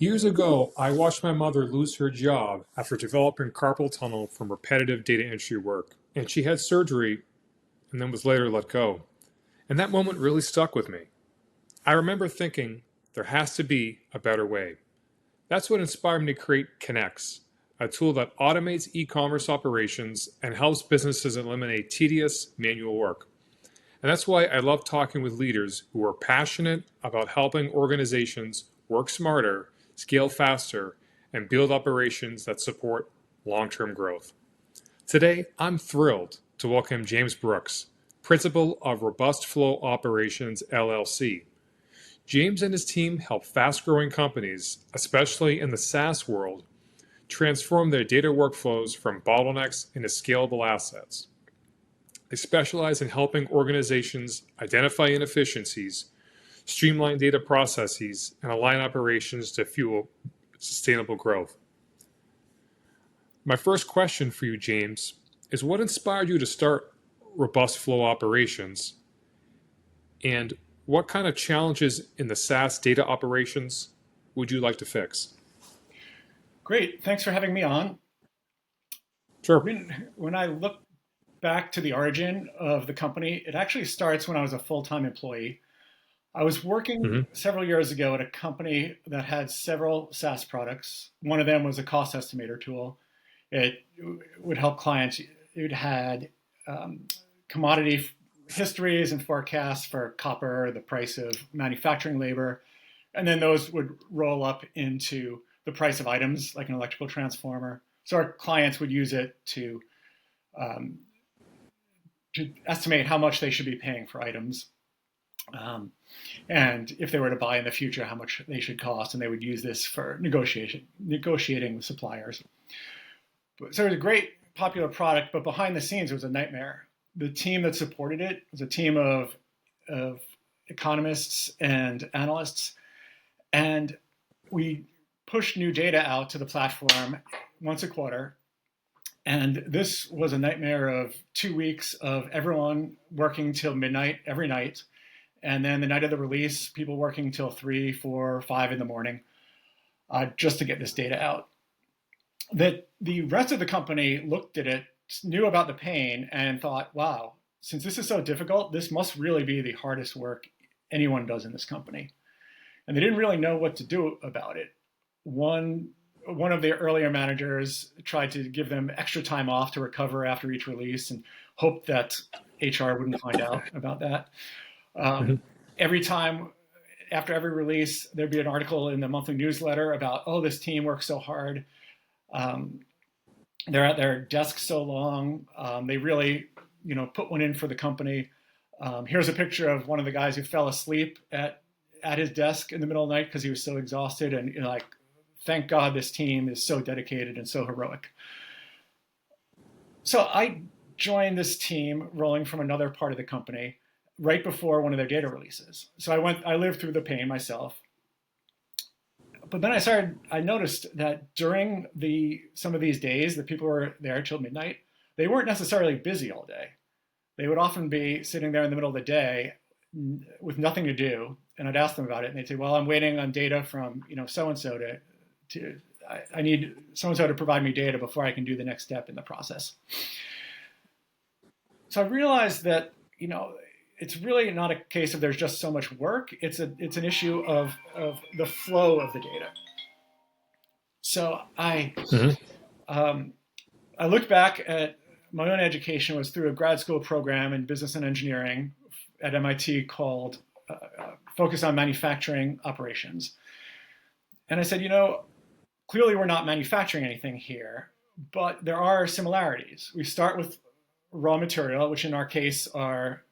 Years ago, I watched my mother lose her job after developing carpal tunnel from repetitive data entry work, and she had surgery and then was later let go. And that moment really stuck with me. I remember thinking, there has to be a better way. That's what inspired me to create Connex, a tool that automates e-commerce operations and helps businesses eliminate tedious manual work. And that's why I love talking with leaders who are passionate about helping organizations work smarter, scale faster, and build operations that support long-term growth. Today, I'm thrilled to welcome James Brooks, Principal of Robust Flow Operations, LLC. James and his team help fast-growing companies, especially in the SaaS world, transform their data workflows from bottlenecks into scalable assets. They specialize in helping organizations identify inefficiencies, streamline data processes, and align operations to fuel sustainable growth. My first question for you, James, is what inspired you to start Robust Flow Operations, and what kind of challenges in the SaaS data operations would you like to fix? Great. Thanks for having me on. Sure. When I look back to the origin of the company, it actually starts when I was a full-time employee. I was working several years ago at a company that had several SaaS products. One of them was a cost estimator tool. It would help clients. It had commodity histories and forecasts for copper, the price of manufacturing labor, and then those would roll up into the price of items like an electrical transformer. So our clients would use it to estimate how much they should be paying for items. And if they were to buy in the future, how much they should cost, and they would use this for negotiating with suppliers. So it was a great, popular product, but behind the scenes, it was a nightmare. The team that supported it was a team of economists and analysts, and we pushed new data out to the platform once a quarter. And this was a nightmare of 2 weeks of everyone working till midnight every night. And then the night of the release, people working till 3, 4, 5 in the morning just to get this data out. That the rest of the company looked at it, knew about the pain, and thought, wow, since this is so difficult, this must really be the hardest work anyone does in this company. And they didn't really know what to do about it. One of the earlier managers tried to give them extra time off to recover after each release and hoped that HR wouldn't find out about that. Every time, after every release, there'd be an article in the monthly newsletter about, oh, this team works so hard. They're at their desks so long. They really, put one in for the company. Here's a picture of one of the guys who fell asleep at his desk in the middle of the night because he was so exhausted, and thank God this team is so dedicated and so heroic. So I joined this team rolling from another part of the company right before one of their data releases. So I lived through the pain myself. But then I noticed that during some of these days that people were there till midnight, they weren't necessarily busy all day. They would often be sitting there in the middle of the day with nothing to do. And I'd ask them about it, and they'd say, well, I'm waiting on data from, so-and-so I need so-and-so to provide me data before I can do the next step in the process. So I realized that, it's really not a case of there's just so much work. It's an issue of the flow of the data. So I look back at my own education was through a grad school program in business and engineering at MIT called Focus on Manufacturing Operations. And I said, clearly we're not manufacturing anything here, but there are similarities. We start with raw material, which in our case are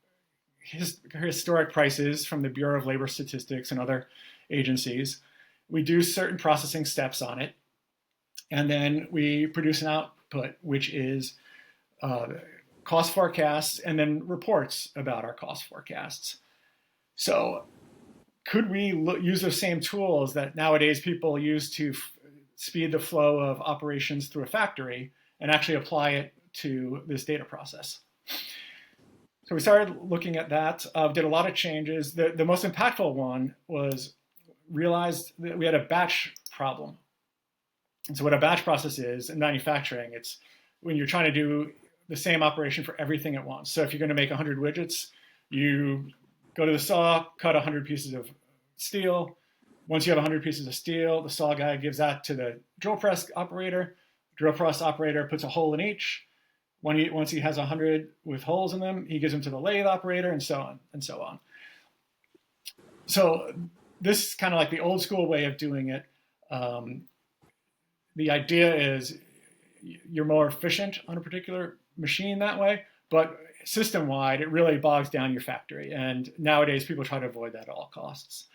historic prices from the Bureau of Labor Statistics and other agencies. We do certain processing steps on it, and then we produce an output, which is cost forecasts and then reports about our cost forecasts. So could we use those same tools that nowadays people use to speed the flow of operations through a factory and actually apply it to this data process? So we started looking at that, did a lot of changes. The most impactful one was realized that we had a batch problem. And so what a batch process is in manufacturing, it's when you're trying to do the same operation for everything at once. So if you're going to make 100 widgets, you go to the saw, cut 100 pieces of steel. Once you have 100 pieces of steel, the saw guy gives that to the drill press operator. Drill press operator puts a hole in each. Once he has 100 with holes in them, he gives them to the lathe operator, and so on and so on. So this is kind of like the old school way of doing it. The idea is you're more efficient on a particular machine that way, but system-wide, it really bogs down your factory. And nowadays, people try to avoid that at all costs.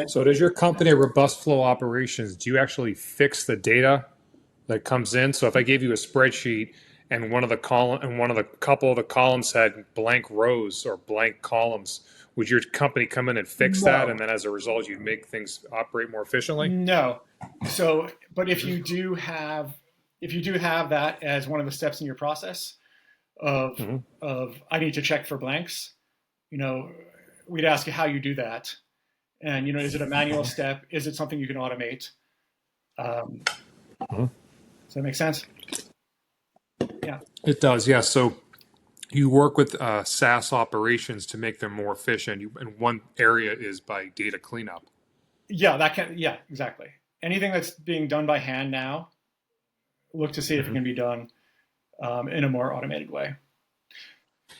So does your company Robust Flow Operations, do you actually fix the data that comes in? So if I gave you a spreadsheet and one of the couple of the columns had blank rows or blank columns, would your company come in and fix that? And then as a result, you'd make things operate more efficiently? No. So, but if you do have that as one of the steps in your process of I need to check for blanks, we'd ask you how you do that. And, is it a manual step? Is it something you can automate? Does that make sense? Yeah. It does, yeah. So you work with SaaS operations to make them more efficient. And one area is by data cleanup. Yeah, exactly. Anything that's being done by hand now, look to see if it can be done in a more automated way.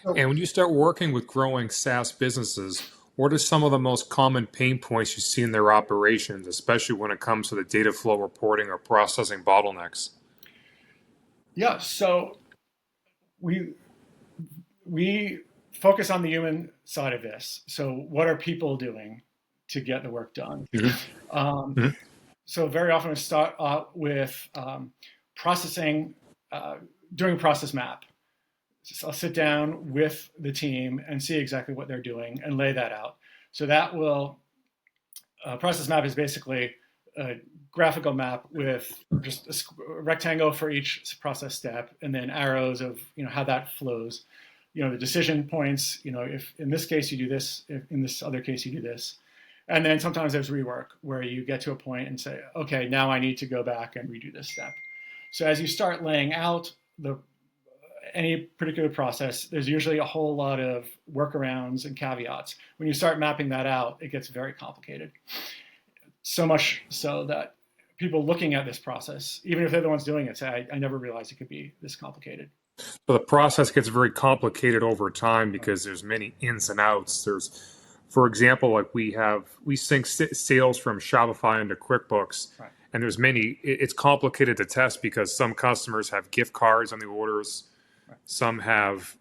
And when you start working with growing SaaS businesses, what are some of the most common pain points you see in their operations, especially when it comes to the data flow reporting or processing bottlenecks? Yeah, so we focus on the human side of this. So what are people doing to get the work done? So very often we start with processing, doing a process map. So I'll sit down with the team and see exactly what they're doing and lay that out. So that will, process map is basically a graphical map with just a rectangle for each process step, and then arrows of how that flows. The decision points. If in this case you do this, if in this other case you do this, and then sometimes there's rework where you get to a point and say, okay, now I need to go back and redo this step. So as you start laying out any particular process, there's usually a whole lot of workarounds and caveats. When you start mapping that out, it gets very complicated. So much so that people looking at this process, even if they're the ones doing it, say, I never realized it could be this complicated. But the process gets very complicated over time because there's many ins and outs. There's, for example, like we sync sales from Shopify into QuickBooks, right. And there's many, it's complicated to test because some customers have gift cards on the orders. Right. Some have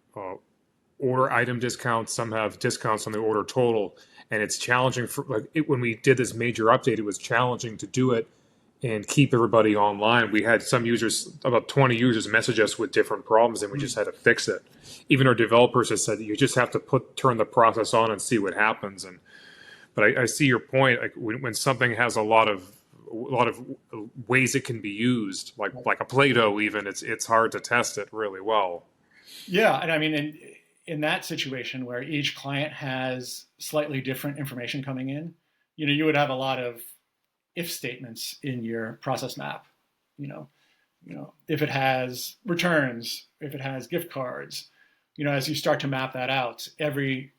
order item discounts, some have discounts on the order total. And it's challenging when we did this major update, it was challenging to do it and keep everybody online. We had some users, about 20 users, message us with different problems, and we just had to fix it. Even our developers have said you just have to turn the process on and see what happens. But I see your point. Like when something has a lot of ways it can be used, like a Play-Doh, even it's hard to test it really well. Yeah, and I mean, in that situation where each client has slightly different information coming in, you would have a lot of if statements in your process map. If it has returns, if it has gift cards, as you start to map that out, everything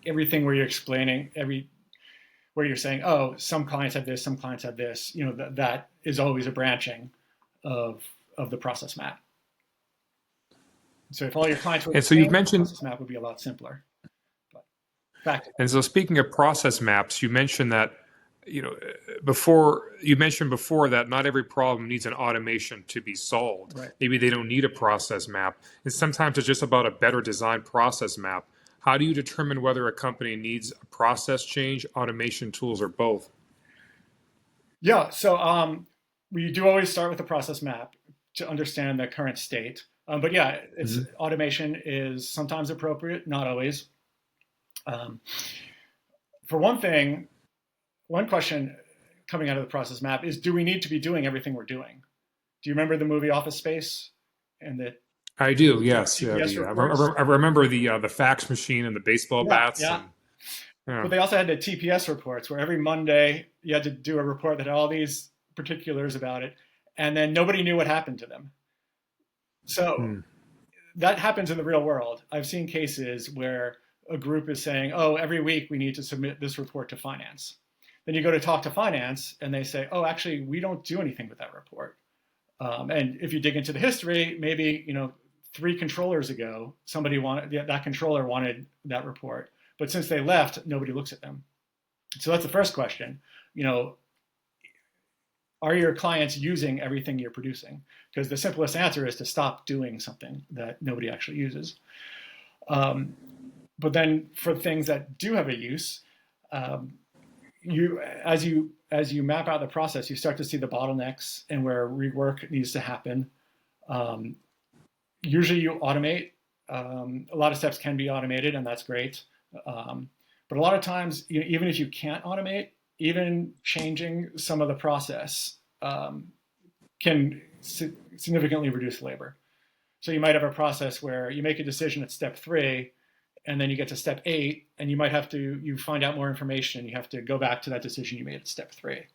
where you're explaining where you're saying, oh, some clients have this, some clients have this, that is always a branching of the process map. So if all your clients were, and so you've mentioned, process map would be a lot simpler. And so speaking of process maps, you mentioned that before that not every problem needs an automation to be solved. Right. Maybe they don't need a process map. And sometimes it's just about a better designed process map. How do you determine whether a company needs a process change, automation tools, or both? Yeah, so we do always start with a process map to understand the current state. But yeah, automation is sometimes appropriate, not always. For one thing, one question coming out of the process map is, do we need to be doing everything we're doing? Do you remember the movie Office Space? I do, yes. Yeah. I remember the fax machine and the baseball bats. Yeah. But they also had the TPS reports where every Monday you had to do a report that had all these particulars about it, and then nobody knew what happened to them. So that happens in the real world. I've seen cases where a group is saying, oh, every week we need to submit this report to finance. Then you go to talk to finance and they say, oh, actually, we don't do anything with that report. And if you dig into the history, maybe 3 controllers ago, that controller wanted that report. But since they left, nobody looks at them. So that's the first question. Are your clients using everything you're producing? Because the simplest answer is to stop doing something that nobody actually uses. But then for things that do have a use, as you map out the process, you start to see the bottlenecks and where rework needs to happen. Usually you automate. A lot of steps can be automated, and that's great. But a lot of times, even if you can't automate, even changing some of the process can significantly reduce labor. So you might have a process where you make a decision at step 3, and then you get to step 8, and you find out more information, and you have to go back to that decision you made at step 3.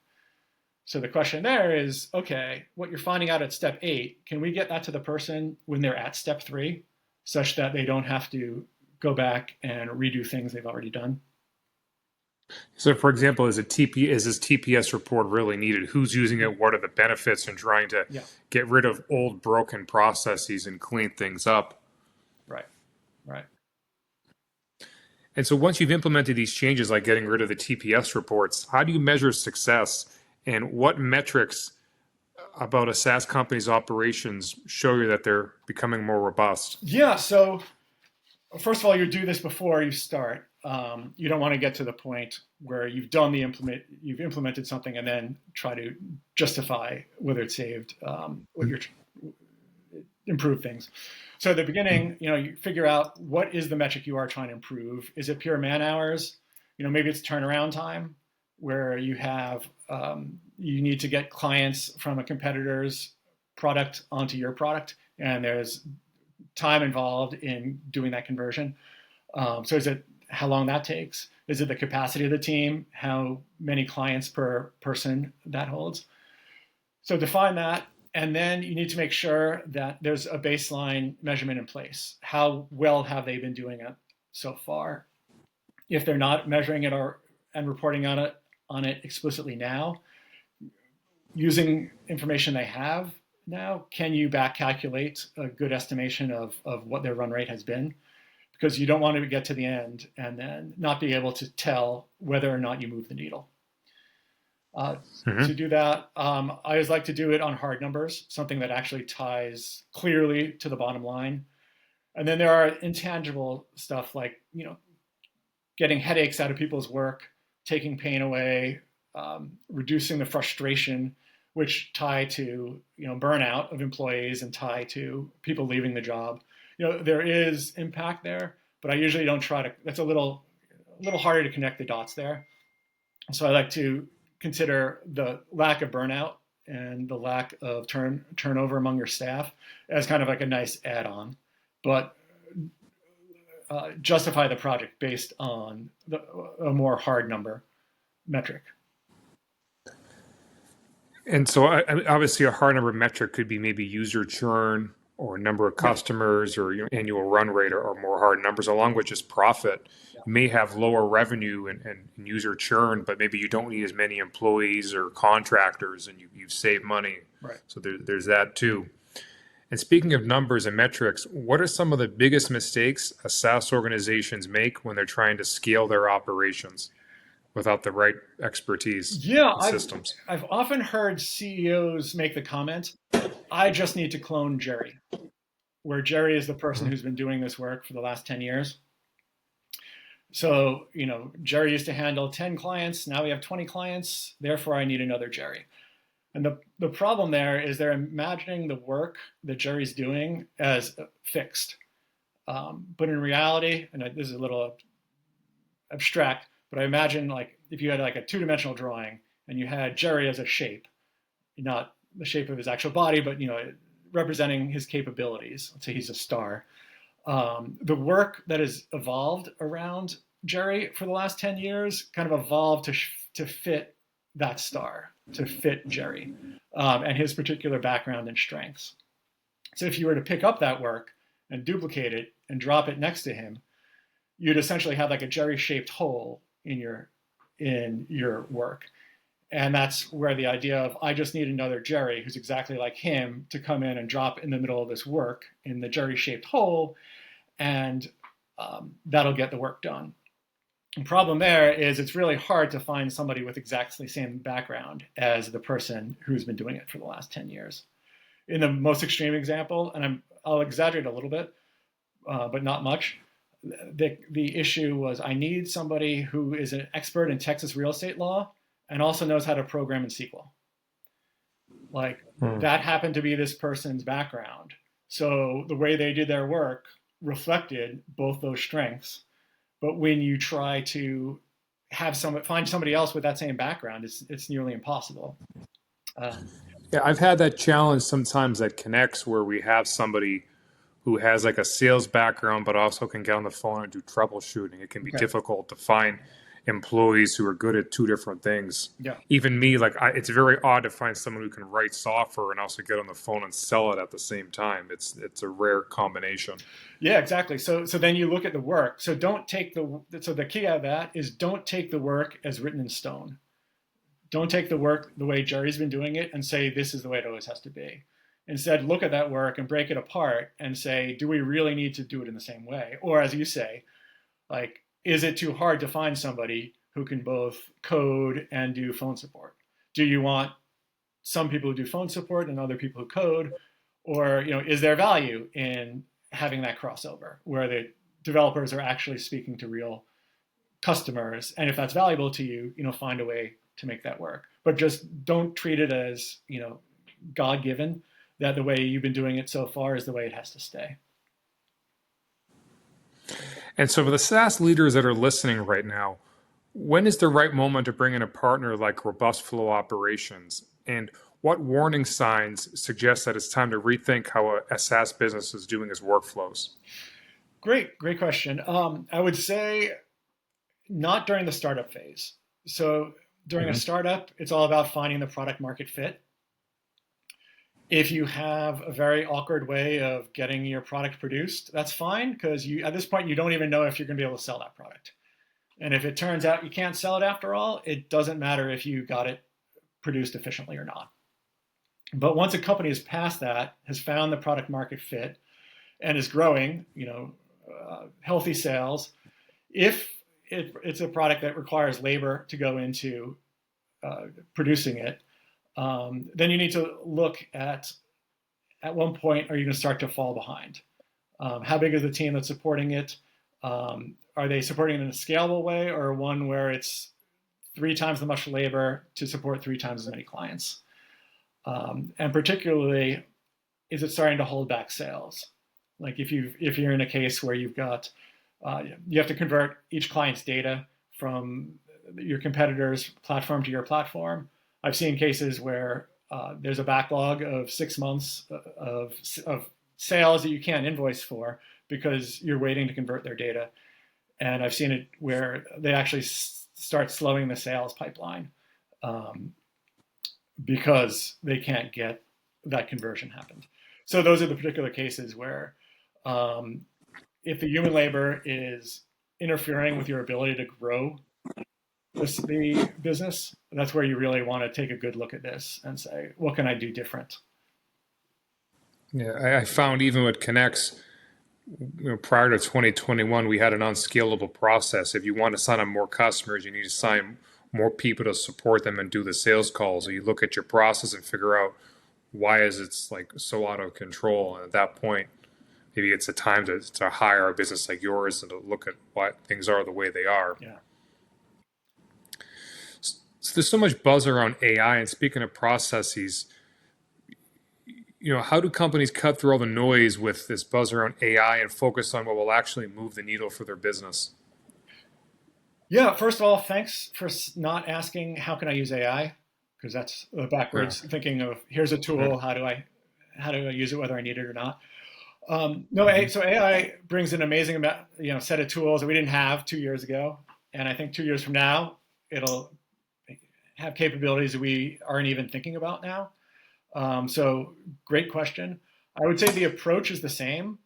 So the question there is, okay, what you're finding out at step 8, can we get that to the person when they're at step 3, such that they don't have to go back and redo things they've already done? So, for example, is this TPS report really needed? Who's using it? What are the benefits in trying to get rid of old broken processes and clean things up? Right. And so once you've implemented these changes, like getting rid of the TPS reports, how do you measure success, and what metrics about a SaaS company's operations show you that they're becoming more robust? Yeah. So first of all, you do this before you start. You don't want to get to the point where you've implemented something and then try to justify whether it saved what you're improve things. So at the beginning, you figure out what is the metric you are trying to improve. Is it pure man hours? Maybe it's turnaround time, where you have you need to get clients from a competitor's product onto your product, and there's time involved in doing that conversion. So is it how long that takes? Is it the capacity of the team? How many clients per person that holds? So define that. And then you need to make sure that there's a baseline measurement in place. How well have they been doing it so far? If they're not measuring it and reporting on it explicitly now, using information they have now, can you back calculate a good estimation of what their run rate has been? Because you don't want to get to the end and then not be able to tell whether or not you move the needle. To do that, I always like to do it on hard numbers, something that actually ties clearly to the bottom line. And then there are intangible stuff like, getting headaches out of people's work, taking pain away, reducing the frustration, which tie to, burnout of employees and tie to people leaving the job. There is impact there, but I usually don't try to. That's a little harder to connect the dots there. So I like to consider the lack of burnout and the lack of turnover among your staff as kind of like a nice add-on, but justify the project based on a more hard number metric. And so obviously a hard number metric could be maybe user churn or number of customers or annual run rate or more hard numbers, along with just profit. You may have lower revenue and user churn, but maybe you don't need as many employees or contractors, and you've saved money. Right. So there's that too. And speaking of numbers and metrics, what are some of the biggest mistakes SaaS organizations make when they're trying to scale their operations without the right expertise and systems? I've often heard CEOs make the comment, I just need to clone Jerry, where Jerry is the person who's been doing this work for the last 10 years. So, Jerry used to handle 10 clients. Now we have 20 clients. Therefore, I need another Jerry. And the problem there is they're imagining the work that Jerry's doing as fixed. But in reality, and this is a little abstract, but I imagine like if you had like a 2-dimensional drawing and you had Jerry as a shape, not the shape of his actual body, but representing his capabilities. Let's say he's a star. The work that has evolved around Jerry for the last 10 years kind of evolved to fit that star, to fit Jerry and his particular background and strengths. So if you were to pick up that work and duplicate it and drop it next to him, you'd essentially have like a Jerry-shaped hole in your work. And that's where the idea of I just need another Jerry who's exactly like him to come in and drop in the middle of this work in the Jerry-shaped hole, and that'll get the work done. The problem there is it's really hard to find somebody with exactly the same background as the person who's been doing it for the last 10 years. In the most extreme example, and I'll exaggerate a little bit, but not much, the issue was I need somebody who is an expert in Texas real estate law and also knows how to program in SQL. That happened to be this person's background. So the way they did their work reflected both those strengths. But when you try to find somebody else with that same background, it's nearly impossible. Yeah, I've had that challenge sometimes at Connex where we have somebody who has like a sales background, but also can get on the phone and do troubleshooting. It can be difficult to find employees who are good at two different things. Yeah. Even me, it's very odd to find someone who can write software and also get on the phone and sell it at the same time. It's a rare combination. Yeah, exactly. So then you look at the work. So the key out of that is don't take the work as written in stone. Don't take the work the way Jerry's been doing it and say this is the way it always has to be. Instead, look at that work and break it apart and say, do we really need to do it in the same way? Or as you say, is it too hard to find somebody who can both code and do phone support? Do you want some people who do phone support and other people who code? Or, is there value in having that crossover where the developers are actually speaking to real customers? And if that's valuable to you, find a way to make that work. But just don't treat it as, God-given, that the way you've been doing it so far is the way it has to stay. And so for the SaaS leaders that are listening right now, when is the right moment to bring in a partner like Robust Flow Operations? And what warning signs suggest that it's time to rethink how a SaaS business is doing its workflows? Great question. I would say not during the startup phase. So during a startup, it's all about finding the product market fit. If you have a very awkward way of getting your product produced, that's fine, because at this point, you don't even know if you're going to be able to sell that product. And if it turns out you can't sell it after all, it doesn't matter if you got it produced efficiently or not. But once a company is past that, has found the product market fit, and is growing, healthy sales, if it's a product that requires labor to go into producing it, then you need to look at one point, are you going to start to fall behind? How big is the team that's supporting it? Are they supporting it in a scalable way, or one where it's 3 times the much labor to support 3 times as many clients? And particularly, is it starting to hold back sales? Like if you're in a case where you've got, you have to convert each client's data from your competitor's platform to your platform. I've seen cases where there's a backlog of 6 months of sales that you can't invoice for because you're waiting to convert their data. And I've seen it where they actually start slowing the sales pipeline because they can't get that conversion happened. So those are the particular cases where if the human labor is interfering with your ability to grow the business, that's where you really want to take a good look at this and say, what can I do different? Yeah, I found even with Connex, prior to 2021, we had an unscalable process. If you want to sign up more customers, you need to sign more people to support them and do the sales calls. So you look at your process and figure out why is it so out of control. And at that point, maybe it's a time to hire a business like yours and to look at why things are the way they are. Yeah. So there's so much buzz around AI. And speaking of processes, how do companies cut through all the noise with this buzz around AI and focus on what will actually move the needle for their business? Yeah, first of all, thanks for not asking, how can I use AI? Because that's backwards thinking of, here's a tool, how do I use it, whether I need it or not? No, so AI brings an amazing amount, set of tools that we didn't have 2 years ago, and I think 2 years from now it'll have capabilities that we aren't even thinking about now. So great question. I would say the approach is the same.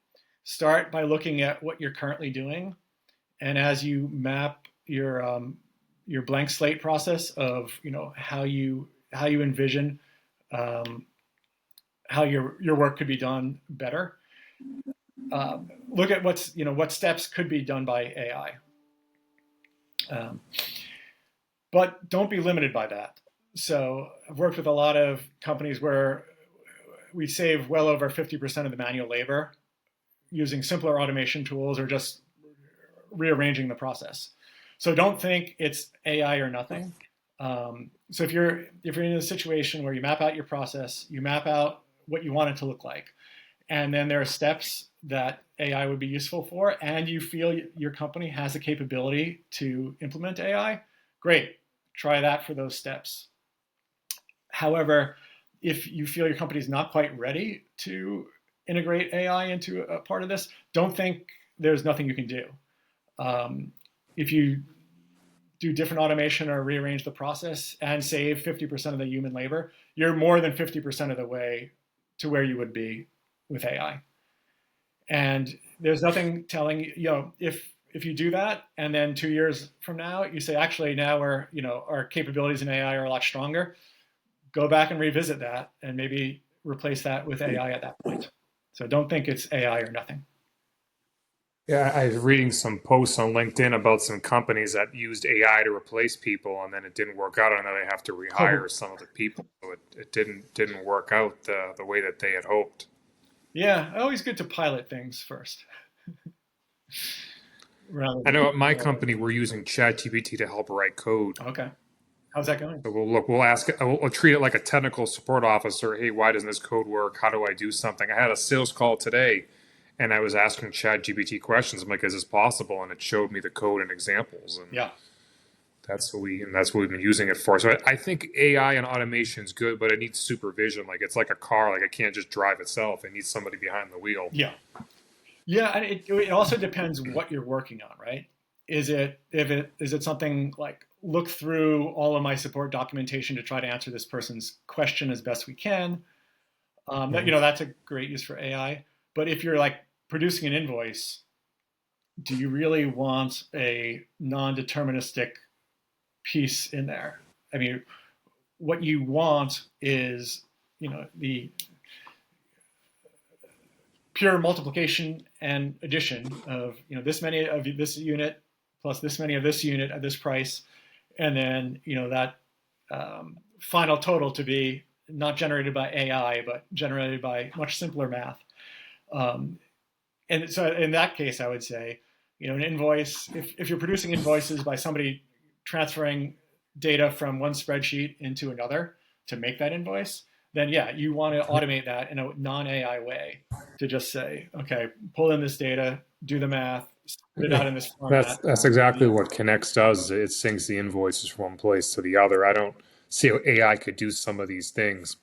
Start by looking at what you're currently doing, and as you map your blank slate process of how you envision how your work could be done better. Look at what steps could be done by AI, but don't be limited by that. So I've worked with a lot of companies where we save well over 50% of the manual labor using simpler automation tools or just rearranging the process. So don't think it's AI or nothing. So if you're in a situation where you map out your process, you map out what you want it to look like, and then there are steps that AI would be useful for, and you feel your company has the capability to implement AI, great, try that for those steps. However, if you feel your company is not quite ready to integrate AI into a part of this, don't think there's nothing you can do. If you do different automation or rearrange the process and save 50% of the human labor, you're more than 50% of the way to where you would be with AI. And there's nothing telling if you do that and then 2 years from now you say, actually now our capabilities in AI are a lot stronger, go back and revisit that and maybe replace that with AI at that point. So don't think it's AI or nothing. Yeah, I was reading some posts on LinkedIn about some companies that used AI to replace people, and then it didn't work out, and now they have to rehire some of the people. So it didn't work out the way that they had hoped. Yeah, always good to pilot things first. I know at my company we're using ChatGPT to help write code. Okay, how's that going? So we'll treat it like a technical support officer. Hey, why doesn't this code work? How do I do something? I had a sales call today, and I was asking ChatGPT questions. I'm like, is this possible? And it showed me the code and examples. And yeah, that's what we've been using it for. So I think AI and automation is good, but it needs supervision. Like it's like a car. Like it can't just drive itself. It needs somebody behind the wheel. Yeah. And it also depends what you're working on, right? Is it something like look through all of my support documentation to try to answer this person's question as best we can? That's a great use for AI. But if you're like producing an invoice, do you really want a non-deterministic piece in there? I mean, what you want is the pure multiplication and addition of this many of this unit plus this many of this unit at this price, and then that final total to be not generated by AI but generated by much simpler math. And so in that case, I would say an invoice, if you're producing invoices by somebody transferring data from one spreadsheet into another to make that invoice, then yeah, you want to automate that in a non-AI way to just say, okay, pull in this data, do the math, put it out in this format. That's exactly what Connex does. It syncs the invoices from one place to the other. I don't see how AI could do some of these things,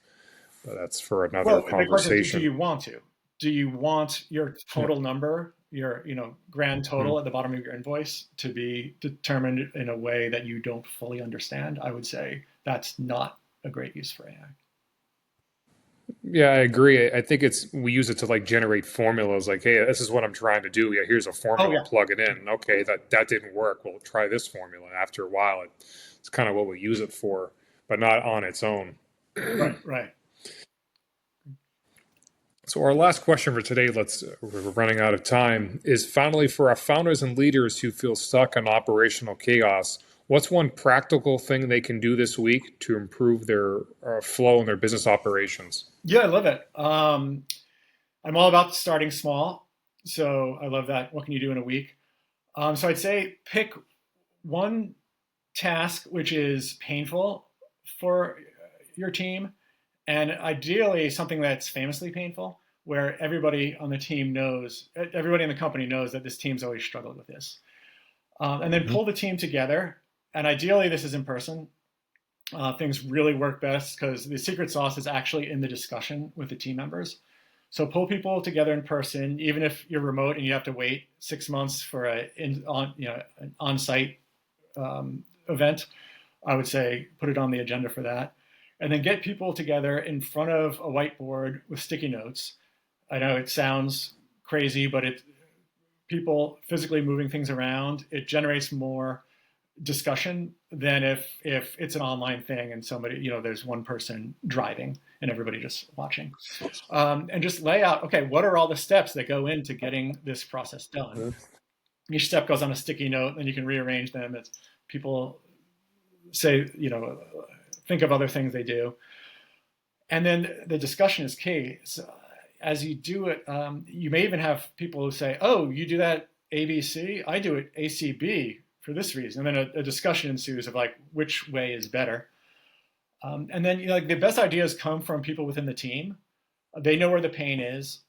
but that's for another conversation. Do you want to? Do you want your total number, your grand total at the bottom of your invoice to be determined in a way that you don't fully understand? I would say that's not a great use for AI. Yeah, I agree. I think we use it to like generate formulas. Like, hey, this is what I'm trying to do. Yeah, here's a formula. Plug it in. Okay, that didn't work. Well, try this formula. After a while, it's kind of what we use it for, but not on its own. Right. So our last question for today, we're running out of time, is finally for our founders and leaders who feel stuck in operational chaos. What's one practical thing they can do this week to improve their flow in their business operations? Yeah, I love it. I'm all about starting small. So I love that. What can you do in a week? So I'd say pick one task which is painful for your team, and ideally something that's famously painful, where everybody on the team knows, everybody in the company knows that this team's always struggled with this. And then pull the team together. And ideally, this is in person. Things really work best because the secret sauce is actually in the discussion with the team members. So pull people together in person, even if you're remote and you have to wait 6 months for an on-site event. I would say put it on the agenda for that. And then get people together in front of a whiteboard with sticky notes. I know it sounds crazy, but people physically moving things around, it generates more discussion than if it's an online thing and somebody, there's one person driving and everybody just watching. And just lay out, okay, what are all the steps that go into getting this process done? Each step goes on a sticky note, and you can rearrange them as people say, think of other things they do. And then the discussion is key. So as you do it, you may even have people who say, oh, you do that ABC, I do it ACB for this reason. And then a discussion ensues of like, which way is better? And then the best ideas come from people within the team. They know where the pain is.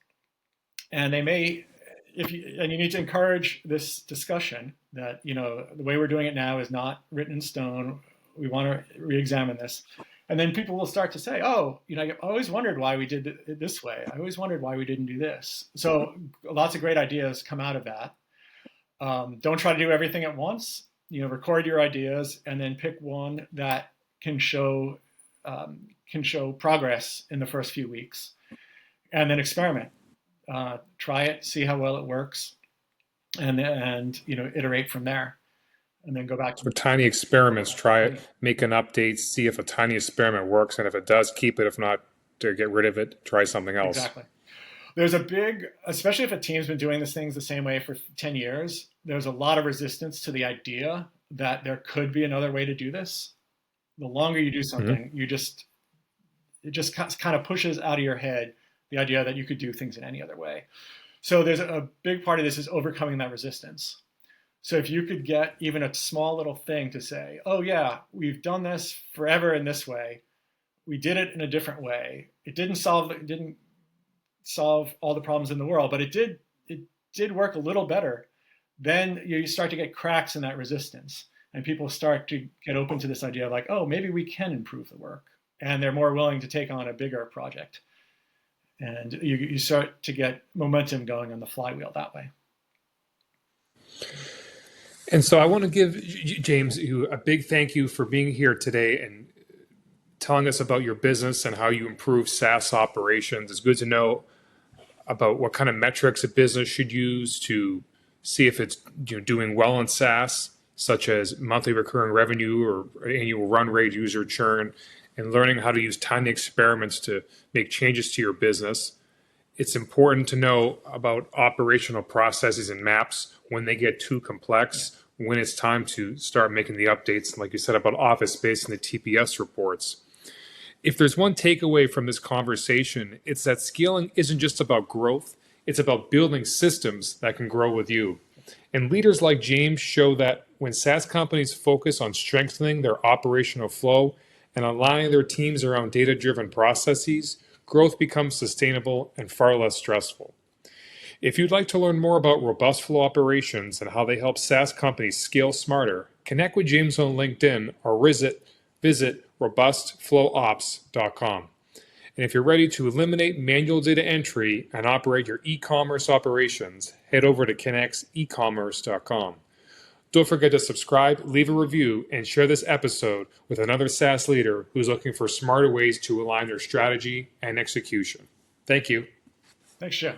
And they may, you need to encourage this discussion that, the way we're doing it now is not written in stone. We want to re-examine this. And then people will start to say, oh, I always wondered why we did it this way. I always wondered why we didn't do this. So lots of great ideas come out of that. Don't try to do everything at once. Record your ideas and then pick one that can show progress in the first few weeks, and then experiment. Try it, see how well it works, and iterate from there. And then go back to tiny experiments. Try it, make an update, see if a tiny experiment works, and if it does, keep it. If not, to get rid of it, try something else. Exactly. There's a big, especially if a team's been doing these things the same way for 10 years, there's a lot of resistance to the idea that there could be another way to do this. The longer you do something, it just kind of pushes out of your head the idea that you could do things in any other way. So there's a big part of this is overcoming that resistance. So if you could get even a small little thing to say, oh yeah, we've done this forever in this way. We did it in a different way. It didn't solve all the problems in the world, but it did work a little better. Then you start to get cracks in that resistance, and people start to get open to this idea of like, oh, maybe we can improve the work, and they're more willing to take on a bigger project. And you start to get momentum going on the flywheel that way. And so I want to give James you a big thank you for being here today and telling us about your business and how you improve SaaS operations. It's good to know about what kind of metrics a business should use to see if it's doing well in SaaS, such as monthly recurring revenue or annual run rate user churn, and learning how to use tiny experiments to make changes to your business. It's important to know about operational processes and maps when they get too complex, when it's time to start making the updates, like you said, about Office Space and the TPS reports. If there's one takeaway from this conversation, it's that scaling isn't just about growth, it's about building systems that can grow with you. And leaders like James show that when SaaS companies focus on strengthening their operational flow and aligning their teams around data-driven processes, growth becomes sustainable and far less stressful. If you'd like to learn more about robust flow operations and how they help SaaS companies scale smarter, connect with James on LinkedIn or visit robustflowops.com. And if you're ready to eliminate manual data entry and operate your e-commerce operations, head over to connexecommerce.com. Don't forget to subscribe, leave a review, and share this episode with another SaaS leader who's looking for smarter ways to align their strategy and execution. Thank you. Thanks, Joe.